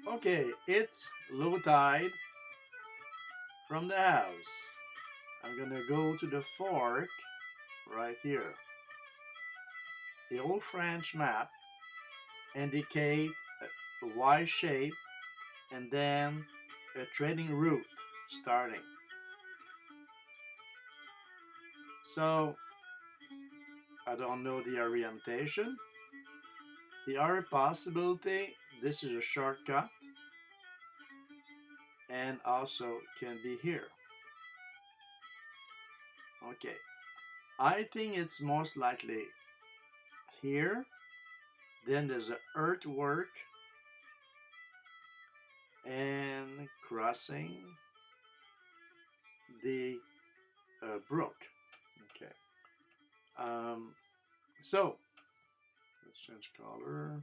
Okay, it's low tide from the house. I'm gonna go to the fork right here. The old French map indicate a Y shape and then a trading route starting. So I don't know the orientation. The other possibility, this is a shortcut and also can be here. Okay, I think it's most likely here. Then there's the earthwork and crossing the brook. Okay. Um, so let's change color.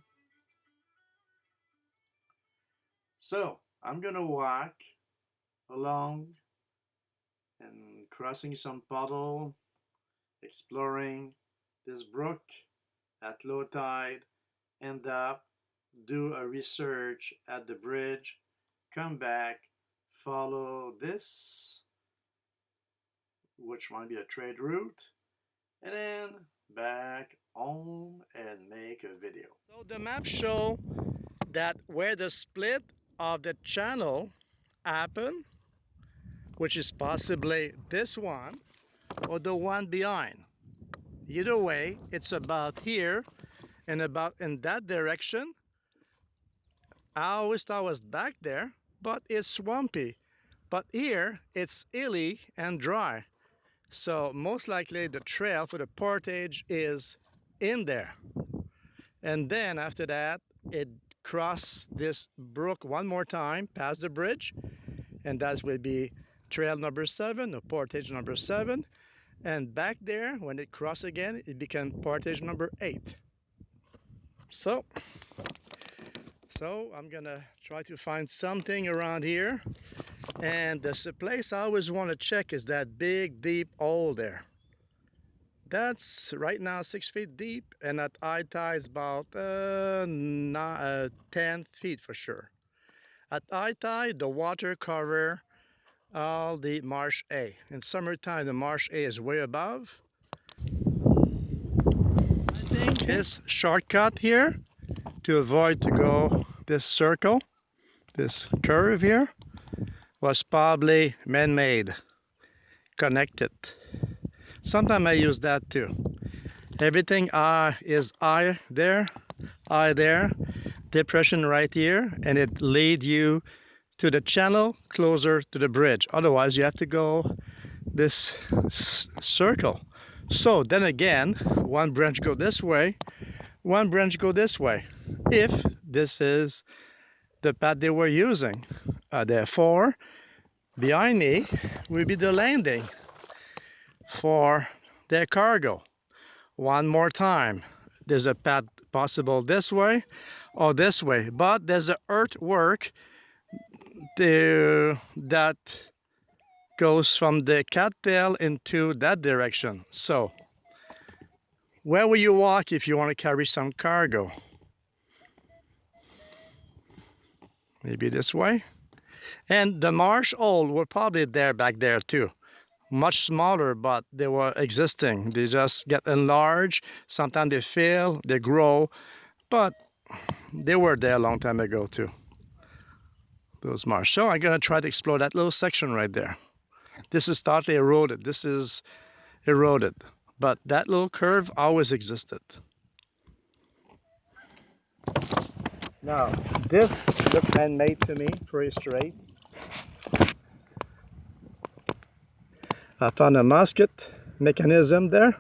So I'm gonna walk along and crossing some puddle, exploring this brook at low tide, end up, do a research at the bridge, come back, follow this, which might be a trade route, and then back home and make a video. So the map show that where the split of the channel happened, which is possibly this one or the one behind. Either way, it's about here and about in that direction. I always thought it was back there, but it's swampy. But here, it's hilly and dry. So most likely the trail for the portage is in there. And then after that, it cross this brook one more time, past the bridge, and that will be trail number 7 or portage number 7. And back there, when it cross again, it became portage number 8. So I'm gonna try to find something around here. And the place I always want to check is that big deep hole there. That's right now 6 feet deep, and at high tide it's about 10 feet for sure. At high tide, the water cover all the marsh A. In summertime, the marsh A is way above. I think this shortcut here to avoid to go this circle, this curve here, was probably man-made, connected. Sometimes I use that too. Everything is I there, depression right here, and it lead you to the channel closer to the bridge. Otherwise, you have to go this circle. So then again, one branch go this way, one branch go this way, if this is the path they were using. Therefore, behind me will be the landing for their cargo. One more time, there's a path possible this way or this way, but there's an earthwork there that goes from the cattail into that direction. So where will you walk if you want to carry some cargo? Maybe this way. And the marsh old were probably there back there too. Much smaller, but they were existing. They just get enlarged. Sometimes they fail, they grow, but they were there a long time ago too. Those marsh. So I'm gonna try to explore that little section right there. This is totally eroded. This is eroded, but that little curve always existed. Now, this looked man-made to me, pretty straight. I found a musket mechanism there.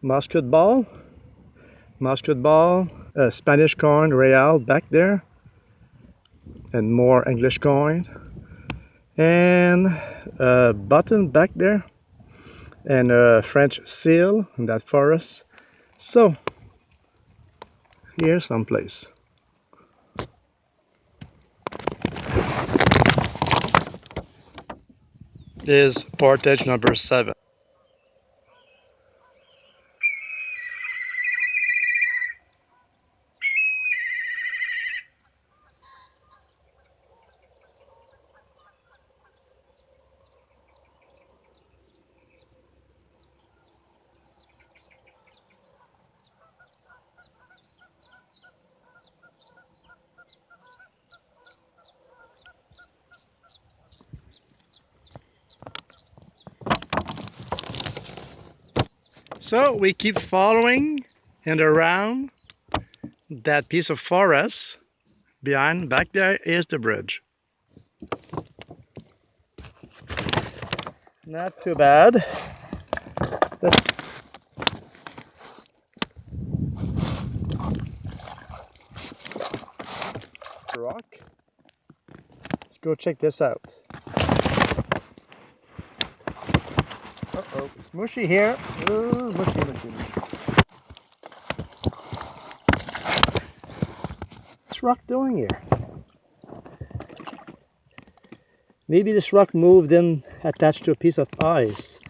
Musket ball, a Spanish coin, real back there, and more English coin, and a button back there, and a French seal in that forest. So, here's someplace. Is portage number 7. So we keep following and around that piece of forest. Behind, back there is the bridge. Not too bad. Rock. Let's go check this out. Uh-oh, it's mushy here. Ooh, mushy, mushy, mushy. What's rock doing here? Maybe this rock moved in attached to a piece of ice.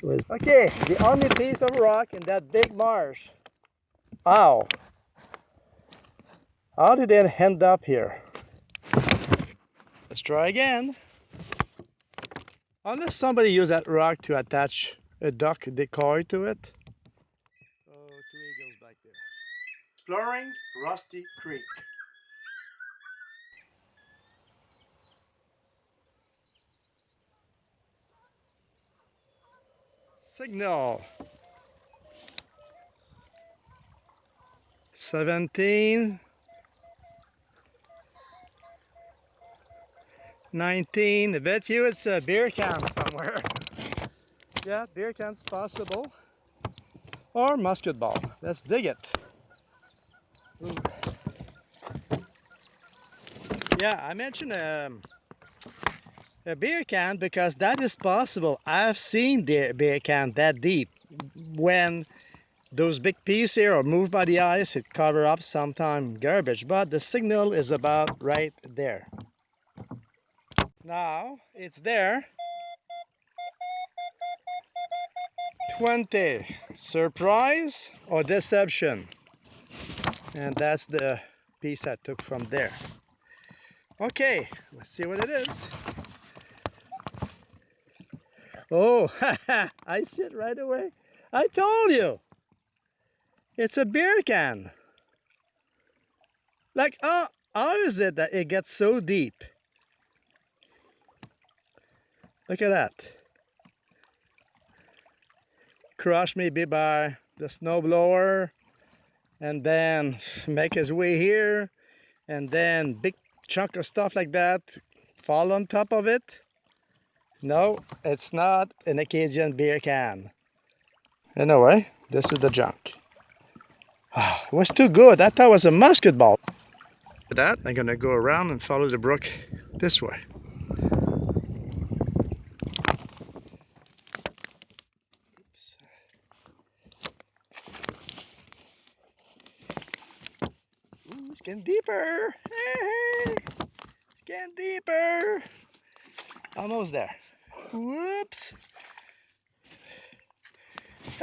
Okay, the only piece of rock in that big marsh. Ow! How did it end up here? Let's try again. Unless somebody used that rock to attach a duck decoy to it. Oh, two eagles back there. Exploring Rusty Creek. Signal. 17. 19. I bet you it's a beer can somewhere. Yeah, beer can's possible. Or musket ball. Let's dig it. Ooh. Yeah, I mentioned a beer can because that is possible. I've seen the beer can that deep. When those big pieces here are moved by the ice, it cover up sometime garbage, but the signal is about right there. Now it's there. 20. Surprise or deception? And that's the piece I took from there. Okay, let's see what it is. Oh, I see it right away. I told you. It's a beer can. Like, oh, how is it that it gets so deep? Look at that. Crushed maybe by the snowblower, and then make his way here, and then big chunk of stuff like that fall on top of it. No, it's not an Acadian beer can. Anyway, this is the junk. It was too good. I thought it was a musket ball. For that, I'm gonna go around and follow the brook this way. Oops. Ooh, it's getting deeper. Hey, it's getting deeper. Almost there. Whoops.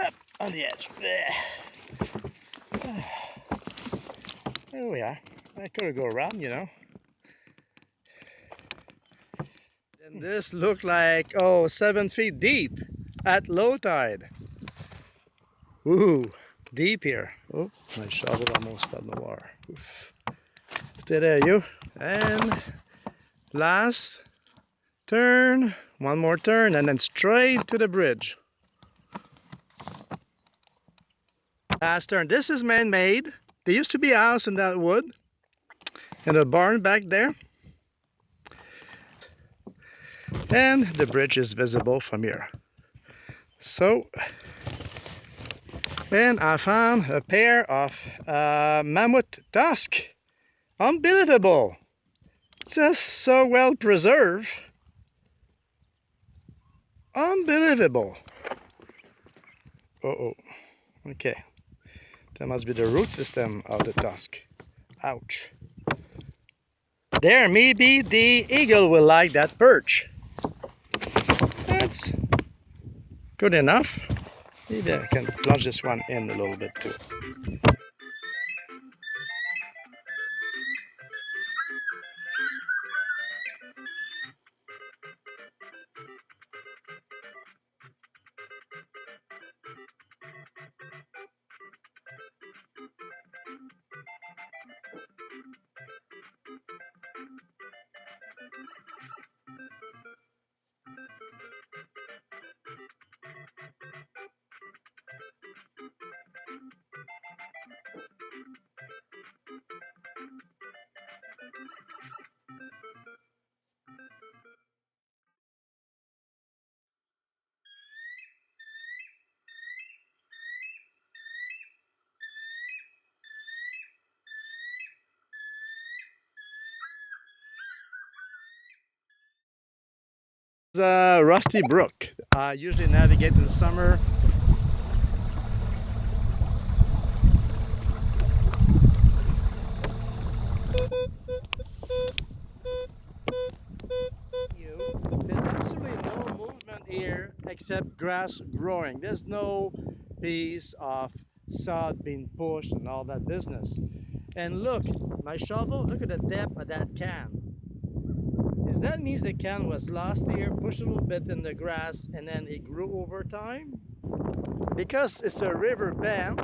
Up on the edge. There we are. I could go around, you know. And this looked like, oh, 7 feet deep at low tide. Ooh, deep here. Oh, my shovel almost fell in the water. Oof. Stay there, you. And last turn, one more turn, and then straight to the bridge. Last turn. This is man-made. There used to be a house in that wood and a barn back there. And the bridge is visible from here. So, and I found a pair of mammoth tusk. Unbelievable. Just so well preserved. Unbelievable. Uh-oh. Okay. That must be the root system of the tusk. Ouch. There, maybe the eagle will like that perch. That's good enough. Maybe I can plunge this one in a little bit too. Rusty Brook. I usually navigate in the summer. There's absolutely no movement here except grass growing. There's no piece of sod being pushed and all that business. And look, my shovel, look at the depth of that can. Is that means the can was last year, pushed a little bit in the grass, and then it grew over time? Because it's a river bend,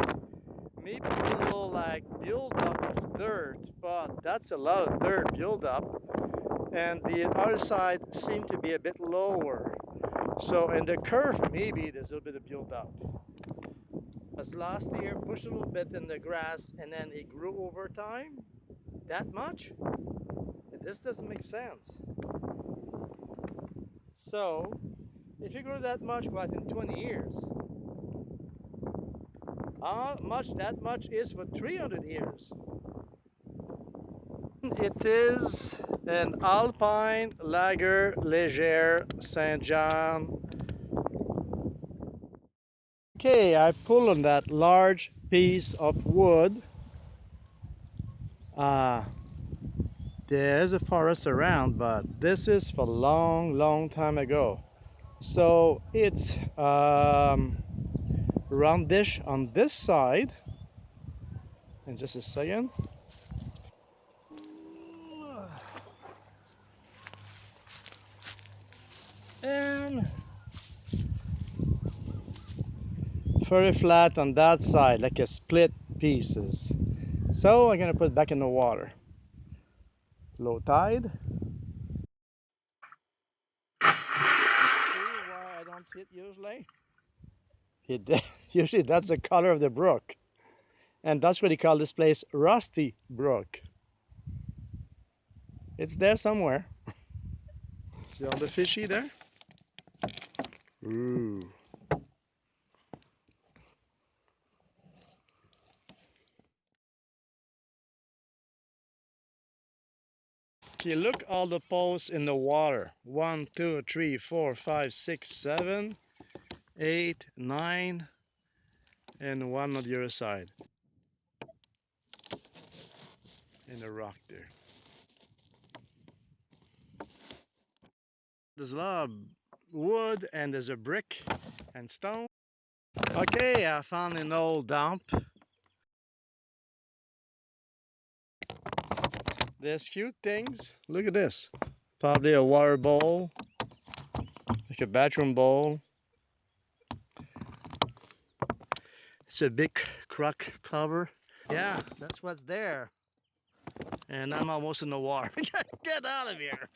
maybe it's a little like buildup of dirt, but that's a lot of dirt buildup. And the other side seemed to be a bit lower. So in the curve, maybe there's a little bit of buildup. As last year, pushed a little bit in the grass, and then it grew over time? That much? This doesn't make sense. So, if you grow that much, what, in 20 years? How much that much is for 300 years? It is an Alpine Lager Légère Saint John. Okay, I pull on that large piece of wood. There's a forest around, but this is for long time ago. So it's roundish on this side. In just a second. And very flat on that side, like a split pieces. So I'm gonna put it back in the water. Low tide. See why I don't see it usually? Usually that's the color of the brook. And that's what they call this place Rusty Brook. It's there somewhere. See all the fishy there? Ooh. Okay, look all the posts in the water. 1, 2, 3, 4, 5, 6, 7, 8, 9, and one on the other side. In the rock there. There's a lot of wood and there's a brick and stone. Okay, I found an old dump. There's cute things. Look at this. Probably a water bowl, like a bathroom bowl. It's a big crock cover. Yeah, that's what's there. And I'm almost in the water. Get out of here.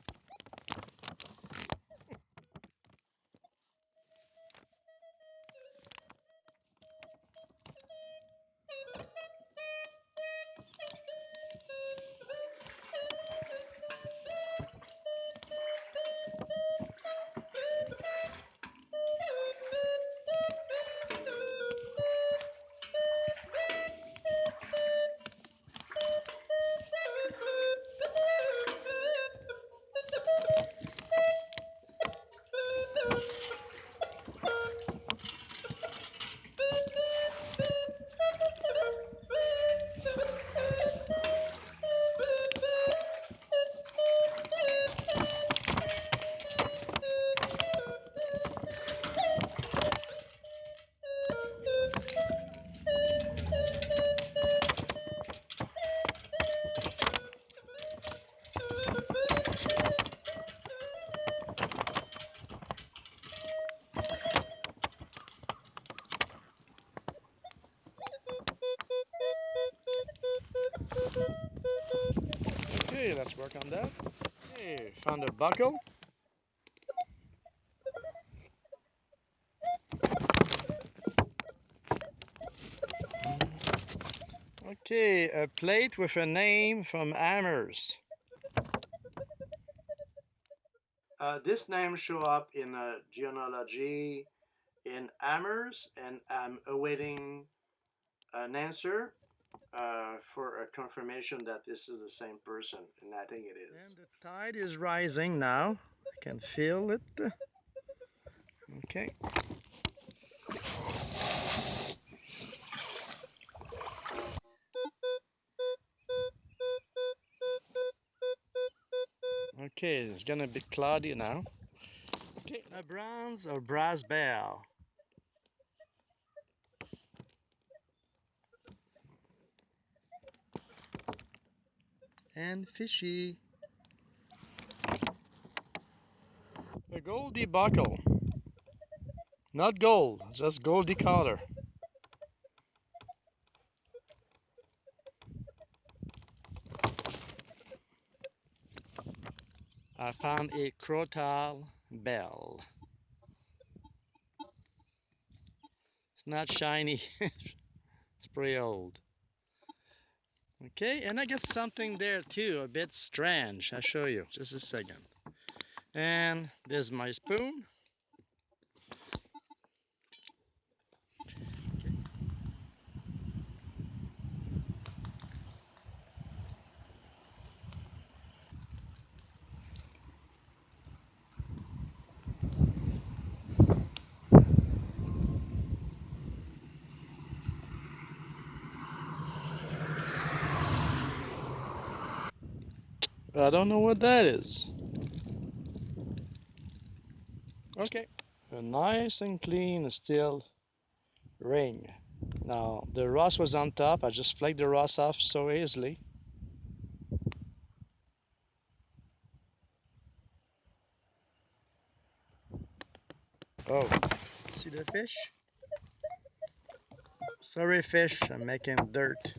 Okay, let's work on that. Okay, found a buckle. Okay, a plate with a name from Amherst. This name show up in genealogy in Amherst, and I'm awaiting an answer for a confirmation that this is the same person, and I think it is. And the tide is rising now. I can feel it. Okay. Okay, it's gonna be cloudy now. Okay, a bronze or brass bell. And fishy. A goldy buckle. Not gold, just goldy color. I found a crotal bell. It's not shiny, it's pretty old. Okay, and I got something there too, a bit strange. I'll show you, just a second. And there's my spoon. I don't know what that is. Okay, a nice and clean steel ring. Now, the rust was on top. I just flaked the rust off so easily. Oh, see the fish? Sorry fish, I'm making dirt.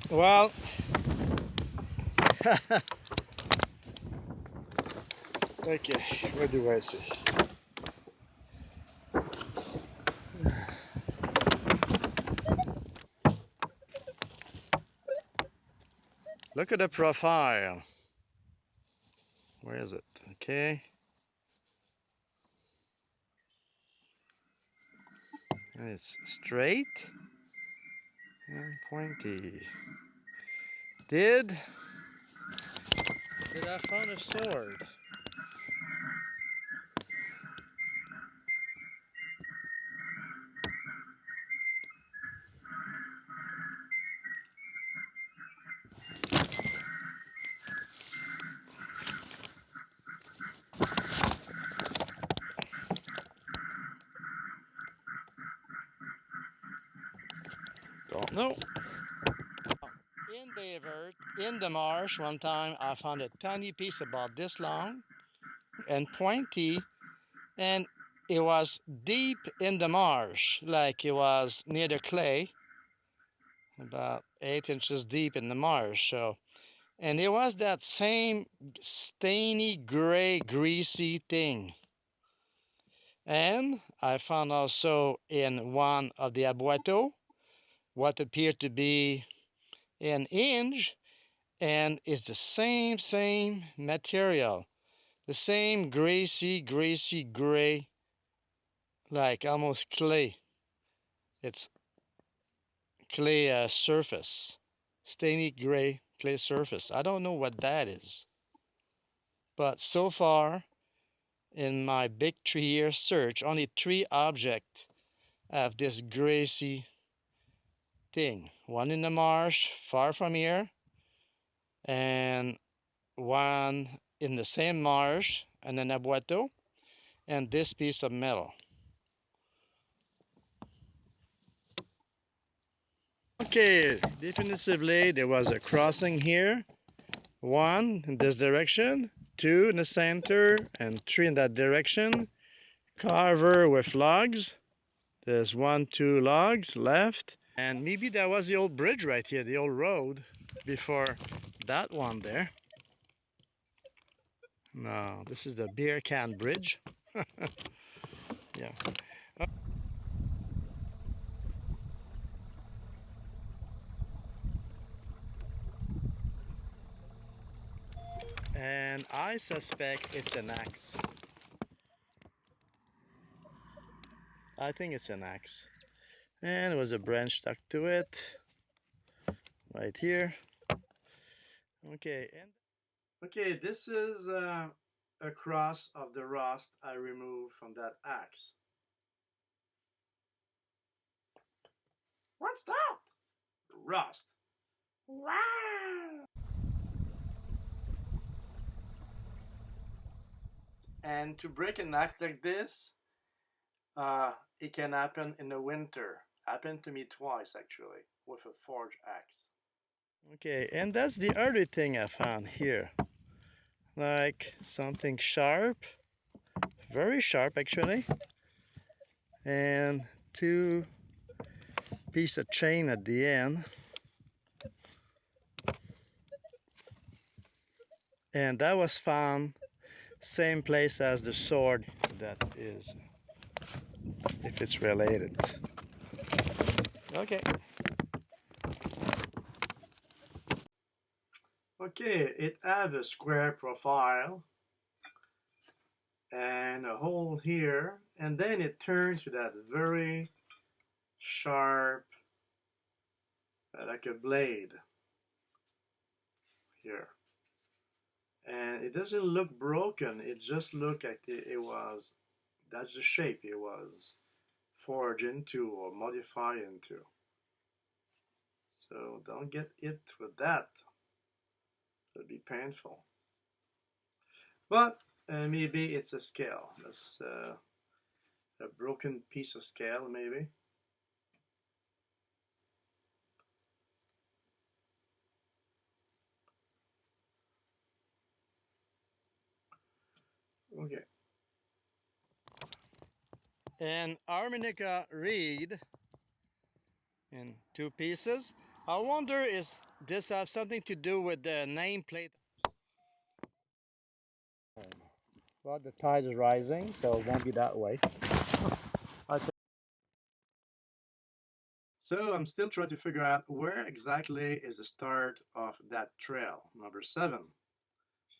Well, okay, what do I see? Look at the profile. Where is it? Okay. And it's straight and pointy. Did I find a sword? Don't know. In the marsh, one time I found a tiny piece about this long and pointy, and it was deep in the marsh, like it was near the clay, about 8 inches deep in the marsh. So, and it was that same stainy, gray, greasy thing. And I found also in one of the abueto what appeared to be an hinge, and it's the same material, the same greasy gray, like almost clay. It's clay surface, stainy gray clay surface. I don't know what that is, but so far in my big 3-year search, only 3 objects have this greasy thing. One in the marsh, far from here, and one in the same marsh, and an abueto, and this piece of metal. Okay, definitively there was a crossing here. 1 in this direction, 2 in the center, and 3 in that direction. Cover with logs. There's 1, 2 logs left. And maybe that was the old bridge right here, the old road before that one there. No, this is the beer can bridge. Yeah. And I suspect it's an axe. I think it's an axe. And there was a branch stuck to it right here. Okay, and okay, this is a cross of the rust I removed from that axe. What's that? Rust. Wow! And to break an axe like this, it can happen in the winter. Happened to me twice actually with a forged axe. Okay, and that's the other thing I found here. Like something sharp, very sharp actually, and two pieces of chain at the end. And that was found same place as the sword that is, if it's related. Okay. Okay, it has a square profile and a hole here, and then it turns to that very sharp, like a blade here. And it doesn't look broken, it just looks like it was, that's the shape it was forged into or modified into. So don't get hit with that. It'll be painful. But maybe it's a scale. That's a broken piece of scale, maybe. Okay. And harmonica reed in two pieces. I wonder, is this have something to do with the nameplate? Well, the tide is rising, so it won't be that way. So I'm still trying to figure out where exactly is the start of that trail, number 7.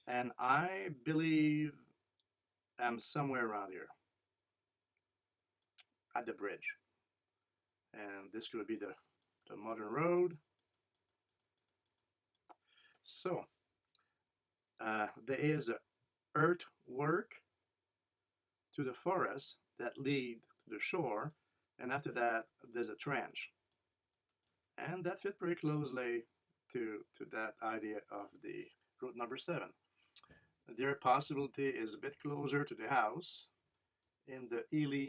And I believe I'm somewhere around here at the bridge. And this could be the modern road. So there is a earthwork to the forest that lead to the shore, and after that there's a trench, and that fit pretty closely to that idea of the route number 7. Their possibility is a bit closer to the house in the Ely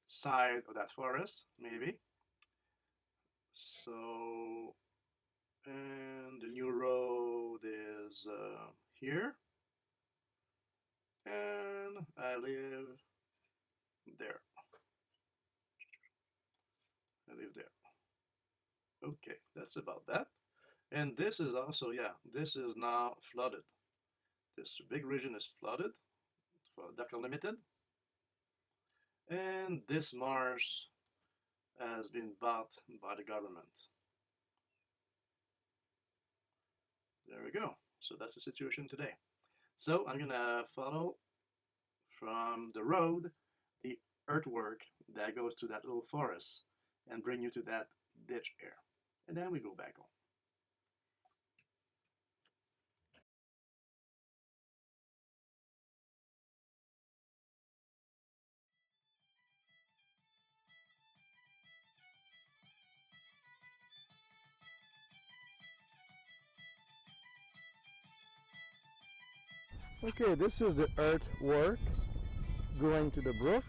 side of that forest, maybe. So, and the new road is here, and I live there. I live there. Okay, that's about that. And this is also, yeah, this is now flooded. This big region is flooded for Dakar Limited. And this marsh has been bought by the government. There we go. So that's the situation today. So I'm gonna follow from the road the earthwork that goes to that little forest and bring you to that ditch here. And then we go back home. Okay, this is the earthwork going to the brook.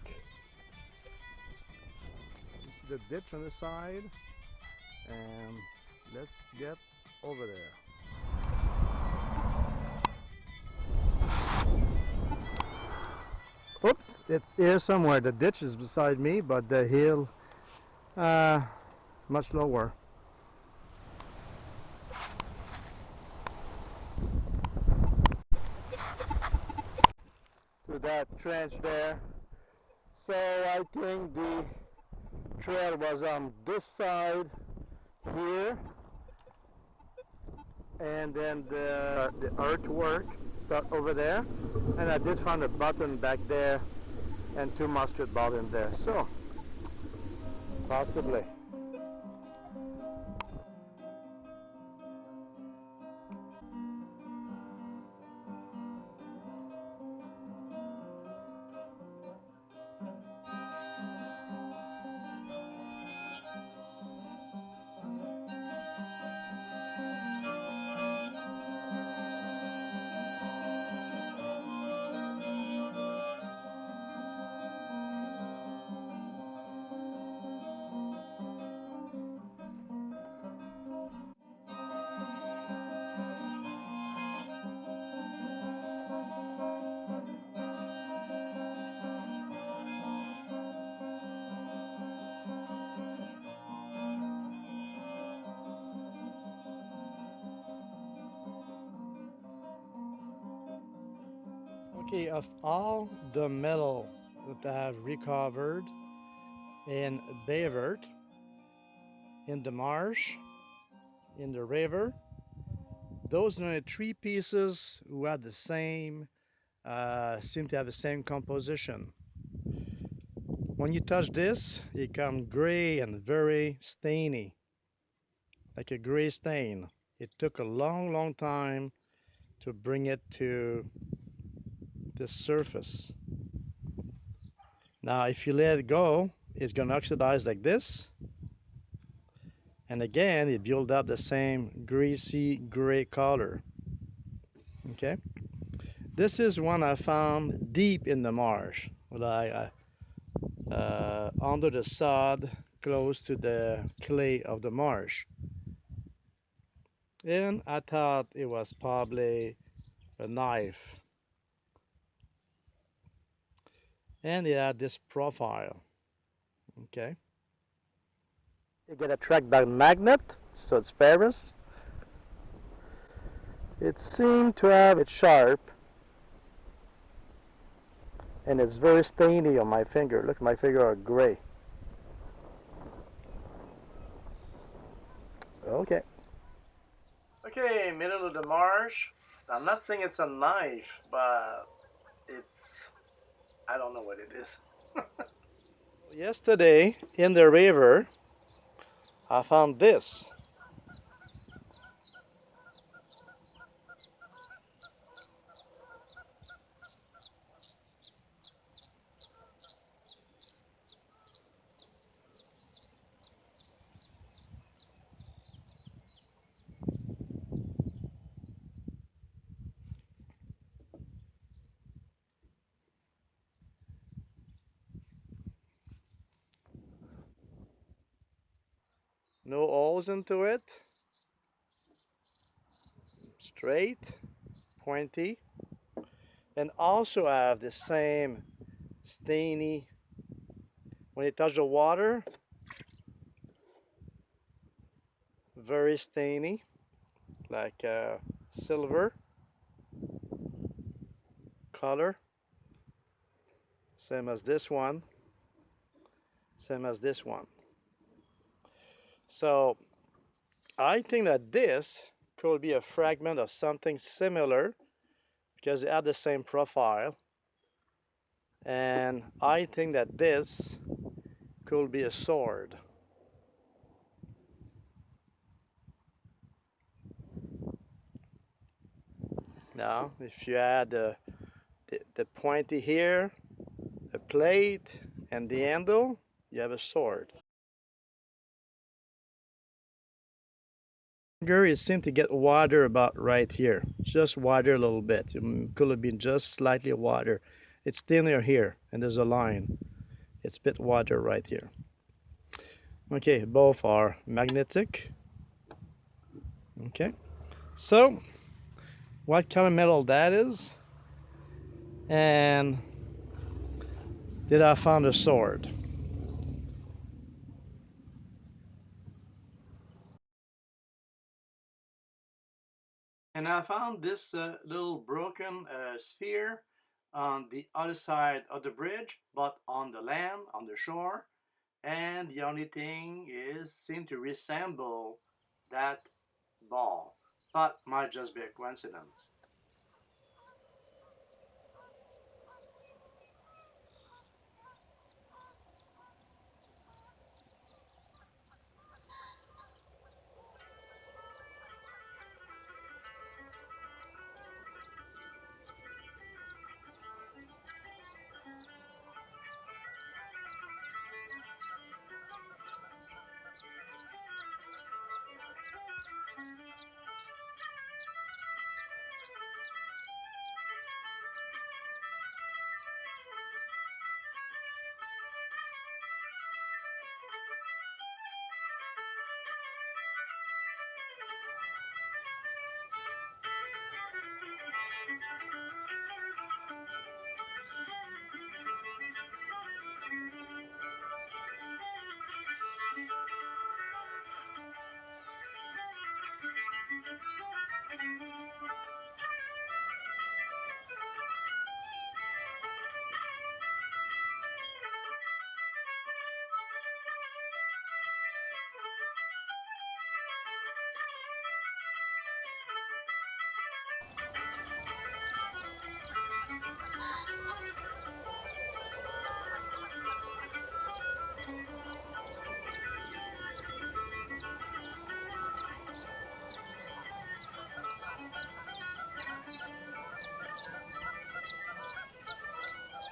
This is the ditch on the side, and let's get over there. Oops, it's here somewhere. The ditch is beside me, but the hill much lower. To that trench there. So I think the trail was on this side here, and then the earthwork start over there, and I did find a button back there and 2 mustard balls in there. So Possibly. Okay, of all the metal that I have recovered in Bayvert, in the marsh, in the river, those are the three pieces who had the same, seem to have the same composition. When you touch this, it becomes gray and very stainy, like a gray stain. It took a long, long time to bring it to the surface. Now, if you let it go, it's going to oxidize like this. And again, it builds up the same greasy gray color. Okay. This is one I found deep in the marsh, under the sod, close to the clay of the marsh. And I thought it was probably a knife. And it had this profile. Okay. You get attracted by a magnet, so it's ferrous. It seemed to have it sharp, and it's very stainy on my finger. Look, my finger are gray. Okay. Okay, middle of the marsh. I'm not saying it's a knife, but I don't know what it is. Yesterday in the river, I found this. No holes into it. Straight, pointy, and also have the same stainy. When you touch the water, very stainy, like silver color. Same as this one. Same as this one. So I think that this could be a fragment of something similar because it had the same profile. And I think that this could be a sword. Now, if you add the pointy here, a plate, and the handle, you have a sword. It seemed to get water about right here, just water a little bit. It could have been just slightly water. It's thinner here, and there's a line. It's a bit water right here. Okay, both are magnetic. Okay, so what kind of metal that is, and did I find a sword? And I found this little broken sphere on the other side of the bridge, but on the land, on the shore. And the only thing is, seem to resemble that ball, but might just be a coincidence.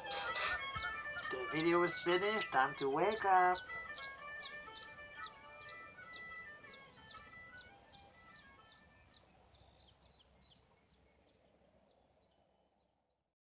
Psst, psst. The video is finished. Time to wake up.